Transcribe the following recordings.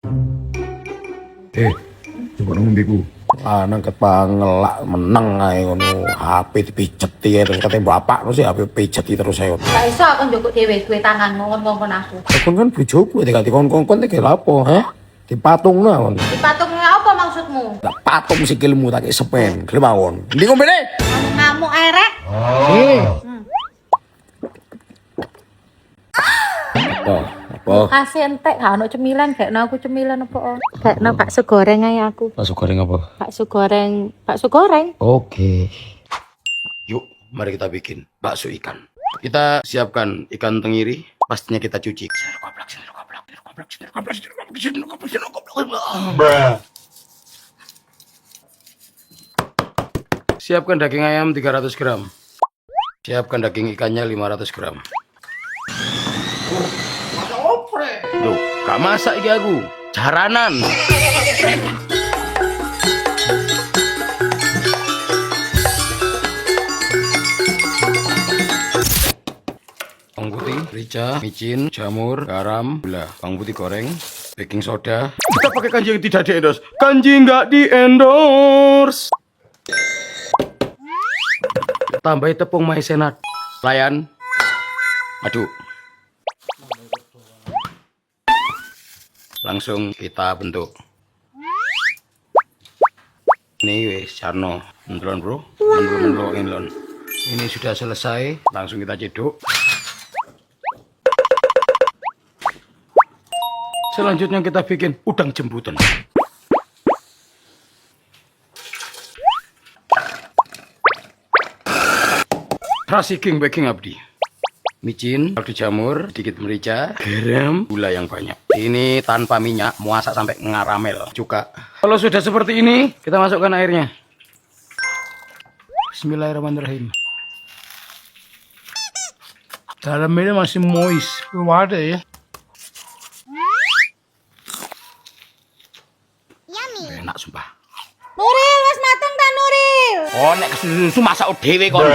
Coba ngombeku. Nang kepangelak meneng ae ngono. HP dipijeti terus katanya bapak sih HP pijeti terus ae. Gak iso aku njukuk dhewe duwe tangan ngongkon aku. Kon kan bojoku diganti kon-kon iki lha apa, ha? Dipatungno kon. Dipatungnya apa maksudmu? Lah patung sikilmu tak sepen, gelem mawon. Ndi ngombene? Ngamuk erek. Apa? Kasih entek gak ono cemilan, gak ono aku cemilan apa? Gak ono bakso goreng ae aku. Bakso goreng apa? Bakso goreng, bakso goreng. Oke. Yuk, mari kita bikin bakso ikan. Kita siapkan ikan tenggiri, pastinya kita cuci. Siapkan daging ayam 300 gram. Siapkan daging ikannya 500 gram. Loh, gak masak iki aku. Jaranan. Bawang putih, merica, micin, jamur, garam, gula, bawang putih goreng, baking soda. Kita pakai kanji yang tidak di-endorse. Kanji nggak di-endorse. Tambahin tepung maizena. Layan. Aduk. Langsung kita bentuk. Ini wis Carno, mendelon bro, mendelon. Ini sudah selesai, langsung kita ceduk. Selanjutnya kita bikin udang jembutan. Terasi king baking abdi. Micin, kaldu jamur, sedikit merica, garam, gula yang banyak. Ini tanpa minyak, masak sampai ngaramel. Cuka. Kalau sudah seperti ini, kita masukkan airnya. Bismillahirrahmanirrahim. Dalamnya masih moist, belum ada ya. Enak sumpah. Nuril, wis mateng ta Nuril? Oh, nek susu masak dhewe kon.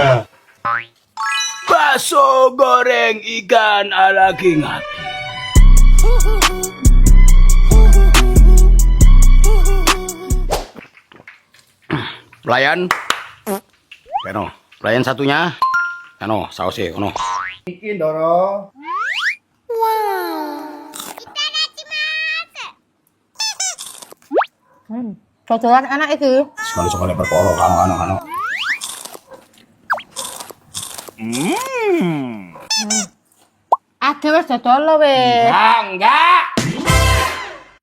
Bakso goreng ikan ala King Ati. Pelayan. Peno. Pelayan satunya. Ano, sausnya ono. Bikin Doro. Cocolan enak iki. Sekali-sekali perkara kano. Ade wis dodol wis. Enggak.